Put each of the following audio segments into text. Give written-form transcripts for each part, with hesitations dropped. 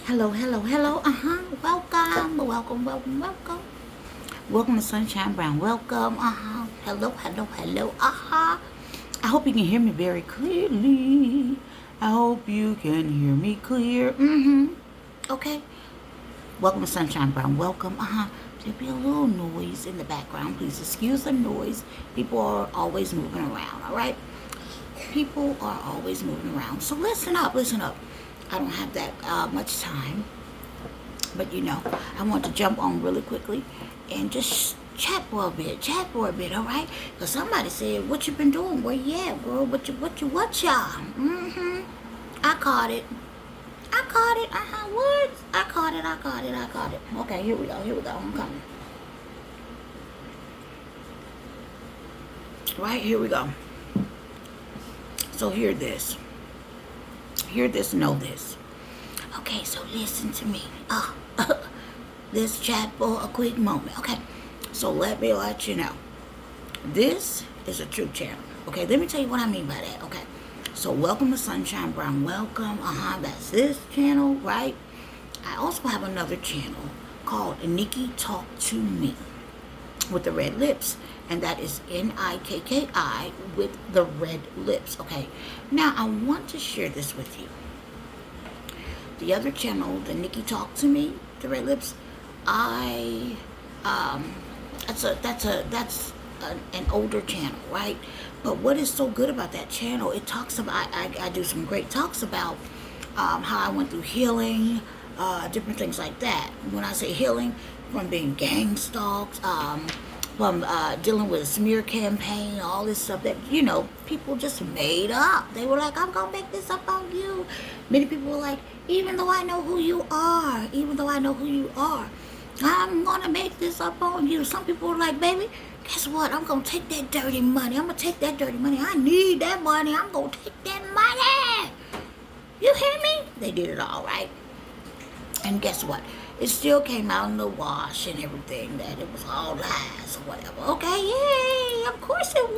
Hello, hello, hello. Welcome, welcome, welcome, welcome. Welcome to Sunshine Brown. Welcome. Hello, hello, hello. I hope you can hear me very clearly. I hope you can hear me clear. Okay. Welcome to Sunshine Brown. Welcome. There'll be a little noise in the background. Please excuse the noise. People are always moving around. All right. People are always moving around. So listen up. Listen up. I don't have that much time. But I want to jump on really quickly and just chat for a bit, all right? Because somebody said, what you been doing? Where you at, girl? What y'all? I caught it. What? I caught it. Okay, here we go. I'm coming. Right, here we go. So hear this. Know this. Okay, so listen to me. This chat for a quick moment. Okay, so let me let you know. This is a true channel. Okay, let me tell you what I mean by that. Okay, so welcome to Sunshine Brown. Welcome. That's this channel, right? I also have another channel called Nikki Talk to Me with the red lips, and that is Nikki with the red lips. Okay, now I want to share this with you. The other channel, the Nikki Talk to Me, the red lips, that's an older channel, right? But what is so good about that channel? It talks about I do some great talks about how I went through healing, different things like that. When I say healing, from being gang stalked, from dealing with a smear campaign, all this stuff that people just made up. They were like, I'm gonna make this up on you. Many people were like, even though I know who you are, I'm gonna make this up on you. Some people were like, baby, guess what? I'm gonna take that dirty money. I need that money. I'm gonna take that money. You hear me? They did it all, right? And guess what? It still came out in the wash and everything that it was all lies or whatever. Okay, yay. Of course it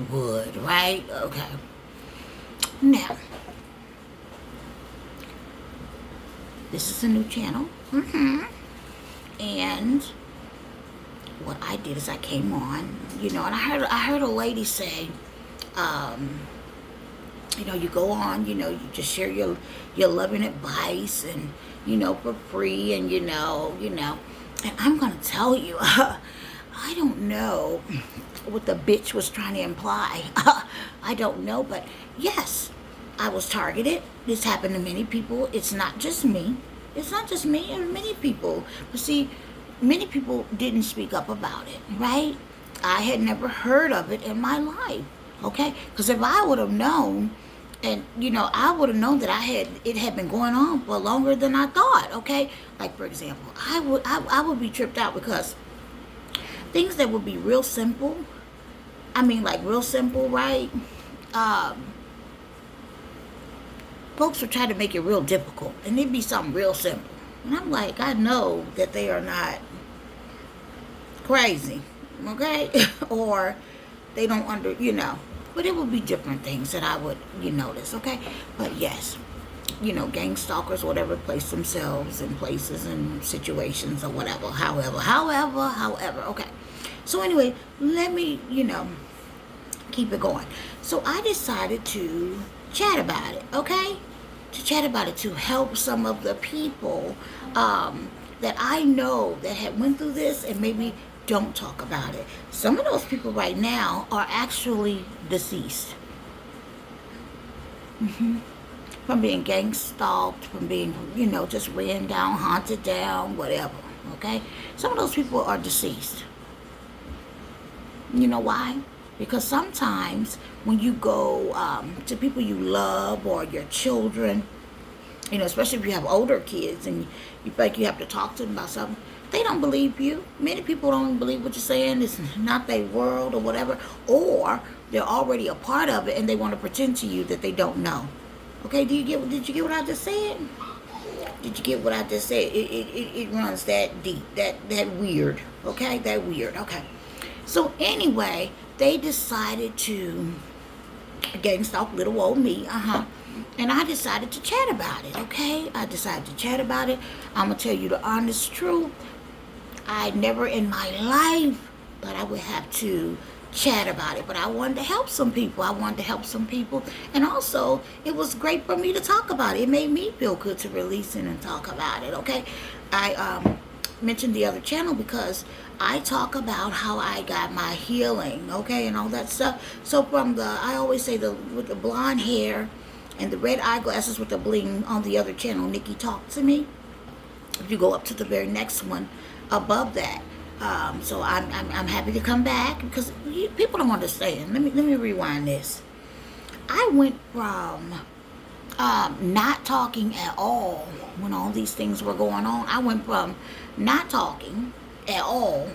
would. Right? Okay. Now, this is a new channel. And what I did is I came on, and I heard a lady say, you go on, you just share your loving advice and, for free and, and I'm going to tell you, I don't know what the bitch was trying to imply. I don't know, but yes, I was targeted. This happened to many people. It's not just me. It's many people. But see, many people didn't speak up about it, right? I had never heard of it in my life, okay? Because if I would have known, and I would have known that it had been going on for longer than I thought, okay? Like, for example, I would be tripped out because things that would be real simple, real simple, right? Folks would try to make it real difficult, and it'd be something real simple. And I'm like, I know that they are not crazy, okay? Or they don't but it would be different things that I would, notice, okay? But yes, gang stalkers, whatever, place themselves in places and situations or whatever, however, okay. So anyway, let me, keep it going. So I decided to chat about it, okay? To help some of the people that I know that had went through this and maybe don't talk about it. Some of those people right now are actually deceased. From being gang stalked, from being, just ran down, haunted down, whatever, okay? Some of those people are deceased. You know why? Because sometimes when you go to people you love or your children, especially if you have older kids and you feel like you have to talk to them about something, they don't believe you. Many people don't believe what you're saying. It's not their world or whatever. Or they're already a part of it and they want to pretend to you that they don't know. Okay, did you get what I just said? Did you get what I just said? It runs that deep, that weird. Okay, that weird. Okay. So anyway, they decided to gang stalk little old me. And I decided to chat about it, okay? I decided to chat about it. I'm going to tell you the honest truth. I never in my life thought I would have to chat about it, but I wanted to help some people. And also, it was great for me to talk about it. It made me feel good to release it and talk about it, okay? I mentioned the other channel because I talk about how I got my healing, okay, and all that stuff. So from I always say with the blonde hair and the red eyeglasses with the bling on the other channel, Nikki Talk to Me. If you go up to the very next one above that. So I'm happy to come back because people don't understand. Let me rewind this. I went from not talking at all when all these things were going on. I went from not talking at all,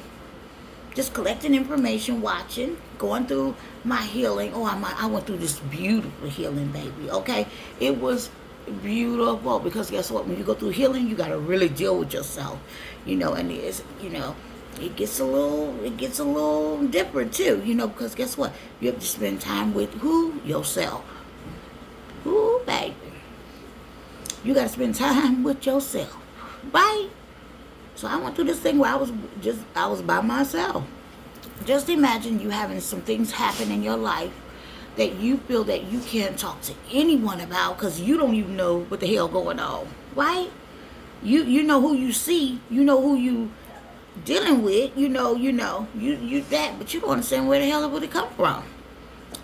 just collecting information, watching, going through my healing. I went through this beautiful healing, baby. Okay, it was beautiful because guess what? When you go through healing, you got to really deal with yourself, and it gets a little different too, because guess what? You have to spend time with who? Yourself. Ooh, baby. You got to spend time with yourself, right? So I went through this thing where I was by myself. Just imagine you having some things happen in your life that you feel that you can't talk to anyone about because you don't even know what the hell going on, right? You know who you see, you know who you dealing with, you that, but you don't understand where the hell it would it come from.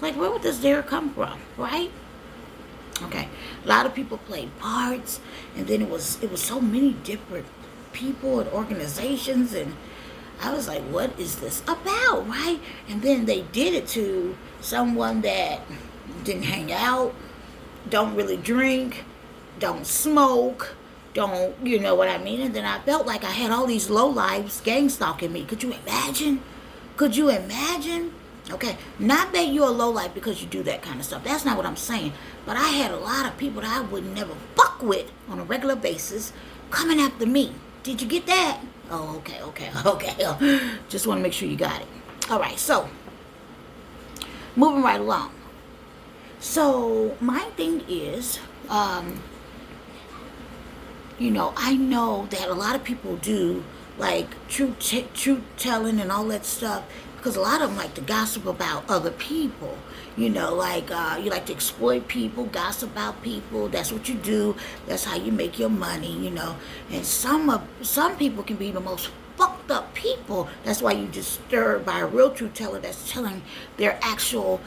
Like, where would this dare come from, right? Okay, a lot of people played parts, and then it was so many different people and organizations, and I was like, what is this about, right? And then they did it to someone that didn't hang out, don't really drink, don't smoke, don't, you know what I mean? And then I felt like I had all these lowlifes gang stalking me. Could you imagine? Okay, not that you're a lowlife because you do that kind of stuff. That's not what I'm saying. But I had a lot of people that I would never fuck with on a regular basis coming after me. Did you get that? Oh, okay. Just want to make sure you got it. All right, so moving right along. So my thing is, I know that a lot of people do like truth telling and all that stuff because a lot of them like to gossip about other people. You like to exploit people, gossip about people. That's what you do. That's how you make your money. And some people can be the most fucked up people. That's why you disturbed by a real truth teller that's telling their actual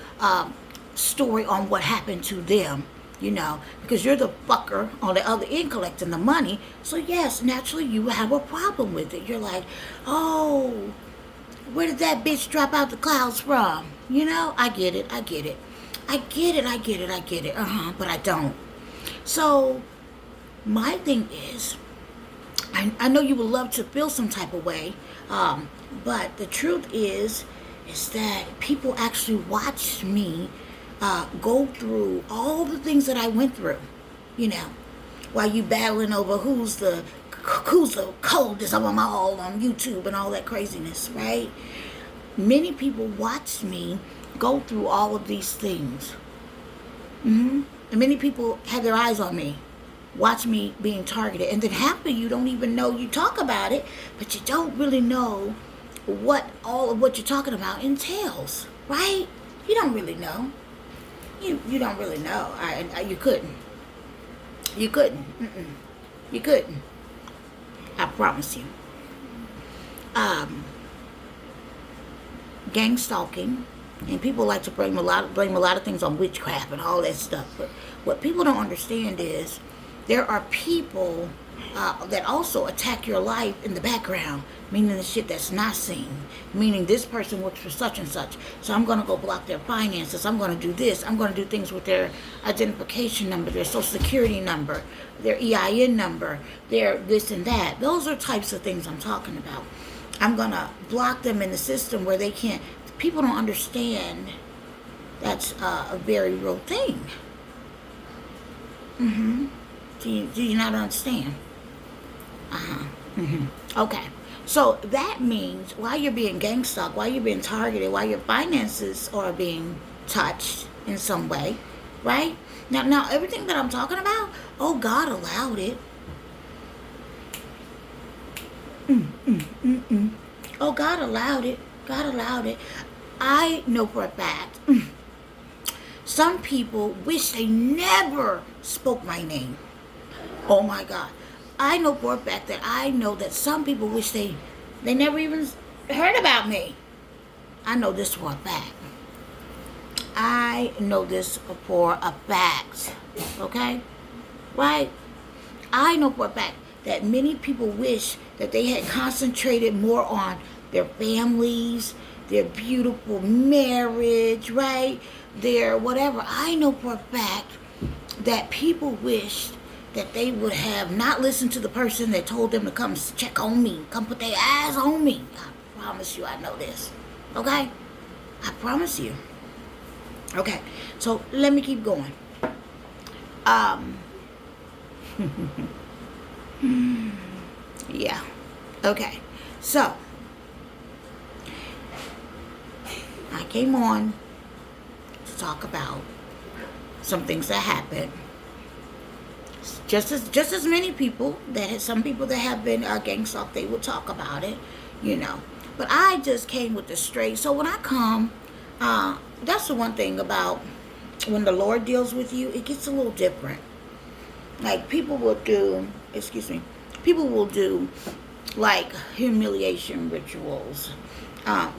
story on what happened to them. Because you're the fucker on the other end collecting the money. So yes, naturally you have a problem with it. You're like, oh, where did that bitch drop out the clouds from? I get it. But I don't. So my thing is, I know you would love to feel some type of way, but the truth is that people actually watch me go through all the things that I went through, while you battling over who's the coldest of them all on YouTube and all that craziness, right? Many people watch me go through all of these things. And many people have their eyes on me, watch me being targeted, and then half of you don't even know. You talk about it, but you don't really know what all of what you're talking about entails, right? You don't really know. You don't really know. You couldn't. You couldn't. I promise you. Gang stalking, and people like to blame a lot of things on witchcraft and all that stuff. But what people don't understand is there are people that also attack your life in the background, meaning the shit that's not seen. Meaning this person works for such and such, so I'm going to go block their finances. I'm going to do this. I'm going to do things with their identification number, their social security number, their EIN number, their this and that. Those are types of things I'm talking about. I'm going to block them in the system where they can't. People don't understand that's a very real thing. Do you not understand? Okay. So that means while you're being gang stalked, while you're being targeted, while your finances are being touched in some way, right? Now, everything that I'm talking about, oh, God allowed it. Oh, God allowed it. God allowed it. I know for a fact, some people wish they never spoke my name. Oh my God. I know for a fact that I know that some people wish they never even heard about me. I know this for a fact. I know this for a fact. Okay? Right? I know for a fact that many people wish that they had concentrated more on their families, their beautiful marriage, right? Their whatever. I know for a fact that people wished that they would have not listened to the person that told them to come check on me, come put their eyes on me. I promise you I know this. Okay? I promise you. Okay, so let me keep going. Yeah. Okay. So I came on to talk about some things that happened. Just as many people some people that have been gang stalked, they will talk about it, you know. But I just came with the straight. So when I come, that's the one thing about when the Lord deals with you, it gets a little different. Like people will do like humiliation rituals,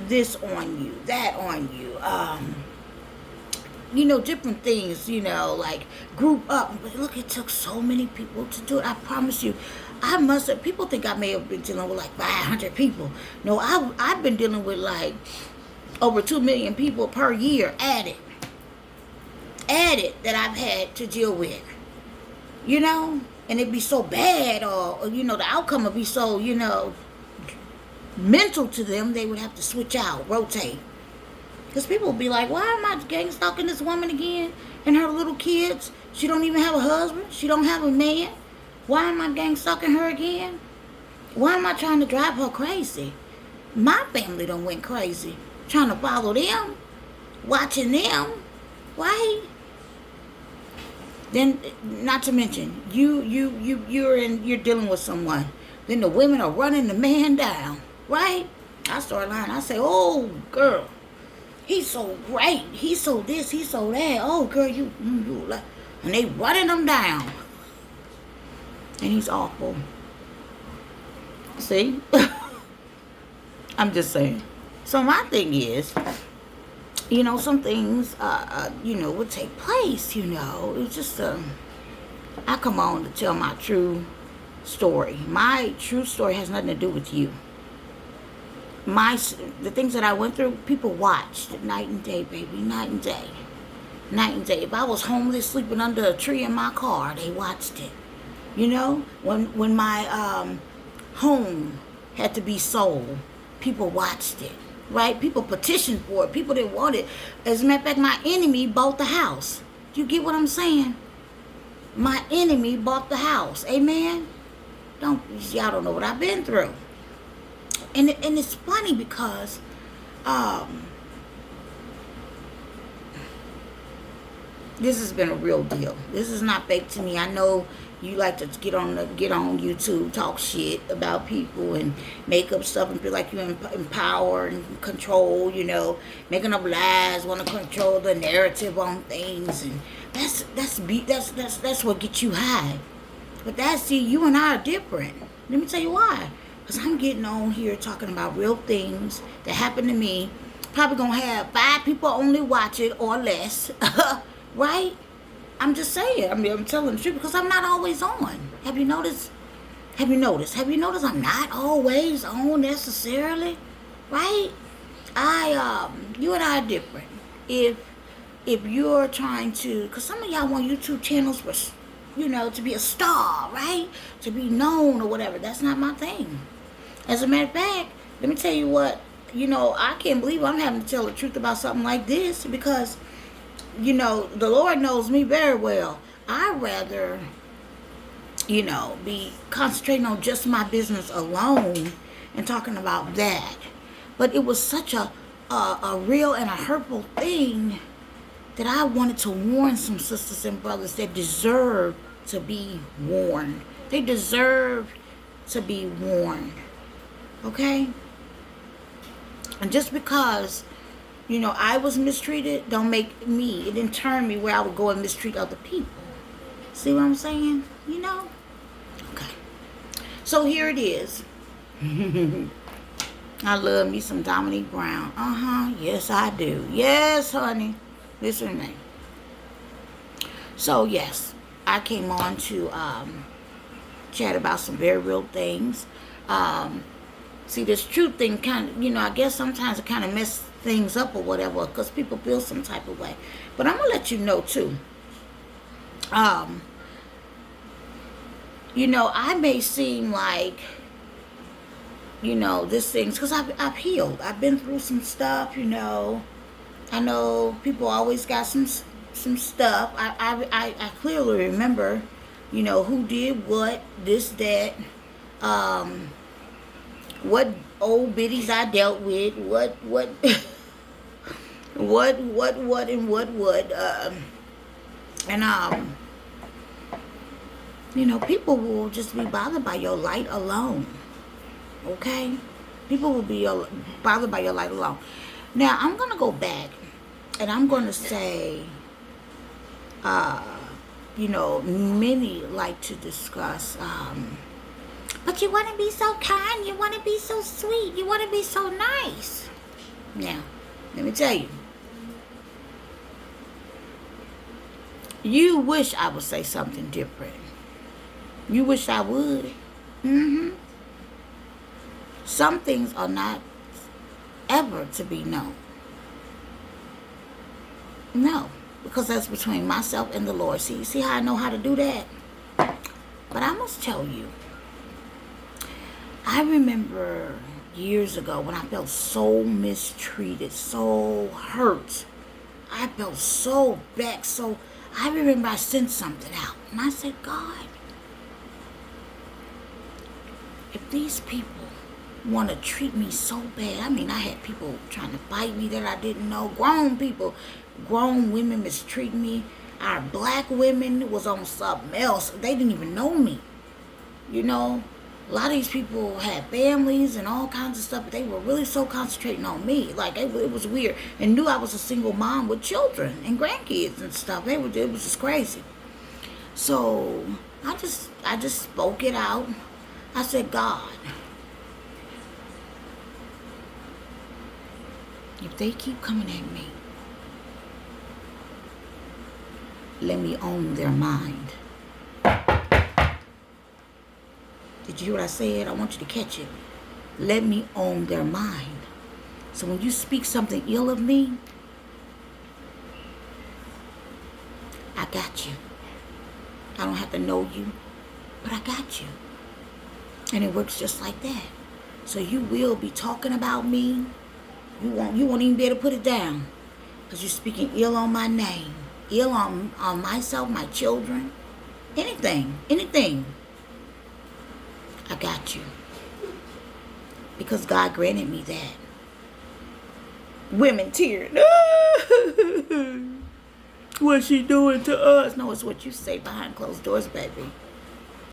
this on you, that on you, different things, like group up. But look, it took so many people to do it. I promise you, people think I may have been dealing with like 500 people. No, I've been dealing with like over 2 million people per year added that I've had to deal with, and it'd be so bad, or the outcome would be so, mental to them, they would have to switch out, rotate. Because people would be like, why am I gang stalking this woman again and her little kids? She don't even have a husband. She don't have a man. Why am I gang stalking her again? Why am I trying to drive her crazy? My family done went crazy. Trying to follow them. Watching them. Right? Then, not to mention, you're dealing with someone. Then the women are running the man down. Right? I start lying. I say, oh, girl. He's so great. He's so this. He's so that. Oh, girl, you like, and they running him down. And he's awful. See? I'm just saying. So my thing is, some things, would take place. It's just, I come on to tell my true story. My true story has nothing to do with you. The things that I went through, people watched night and day, baby, night and day. Night and day. If I was homeless, sleeping under a tree in my car, they watched it. When my home had to be sold, people watched it, right? People petitioned for it. People didn't want it. As a matter of fact, my enemy bought the house. Do you get what I'm saying? My enemy bought the house. Amen? Y'all don't know what I've been through. And it's funny because this has been a real deal. This is not fake to me. I know you like to get on YouTube, talk shit about people and make up stuff and feel like you empower and control, making up lies, want to control the narrative on things, and that's what gets you high. But you and I are different. Let me tell you why. Because I'm getting on here talking about real things that happened to me. Probably going to have 5 people only watch it or less. Right? I'm just saying. I'm telling the truth because I'm not always on. Have you noticed I'm not always on necessarily? Right? You and I are different. If you're trying to, because some of y'all want YouTube channels for, to be a star, right? To be known or whatever. That's not my thing. As a matter of fact, let me tell you what, I can't believe I'm having to tell the truth about something like this because, the Lord knows me very well. I'd rather, be concentrating on just my business alone and talking about that. But it was such a real and a hurtful thing that I wanted to warn some sisters and brothers that deserve to be warned. They deserve to be warned. Okay? And just because, I was mistreated, don't make me, it didn't turn me where I would go and mistreat other people. See what I'm saying? Okay. So here it is. I love me some Dominique Brown. Yes, I do. Yes, honey. Listen to me. So, yes, I came on to chat about some very real things. See, this truth thing kind of, I guess sometimes it kind of messes things up or whatever because people feel some type of way. But I'm going to let you know, too. I may seem like, this thing's because I've healed. I've been through some stuff, I know people always got some stuff. I clearly remember, who did what, this, that, what old biddies I dealt with, what, and people will just be bothered by your light alone. Okay? People will be bothered by your light alone. Now, I'm going to go back and I'm going to say, many like to discuss, but you want to be so kind, you want to be so sweet, you want to be so nice. Now, let me tell you. You wish I would say something different. You wish I would. Some things are not ever to be known. No, because that's between myself and the Lord. See how I know how to do that? But I must tell you, I remember years ago when I felt so mistreated, so hurt. I felt so back, I remember I sent something out. And I said, God, if these people want to treat me so bad. I had people trying to bite me that I didn't know. Grown women mistreating me. Our black women was on something else. They didn't even know me. A lot of these people had families and all kinds of stuff, but they were really so concentrating on me. Like, it was weird. And knew I was a single mom with children and grandkids and stuff. It was just crazy. So, I just spoke it out. I said, God, if they keep coming at me, let me own their mind. Did you hear what I said? I want you to catch it. Let me own their mind. So when you speak something ill of me, I got you. I don't have to know you, but I got you. And it works just like that. So you will be talking about me. You won't even be able to put it down. Because you're speaking ill on my name. Ill on myself, my children. Anything. I got you. Because God granted me that. Women teared. What's she doing to us? No, it's what you say behind closed doors, baby.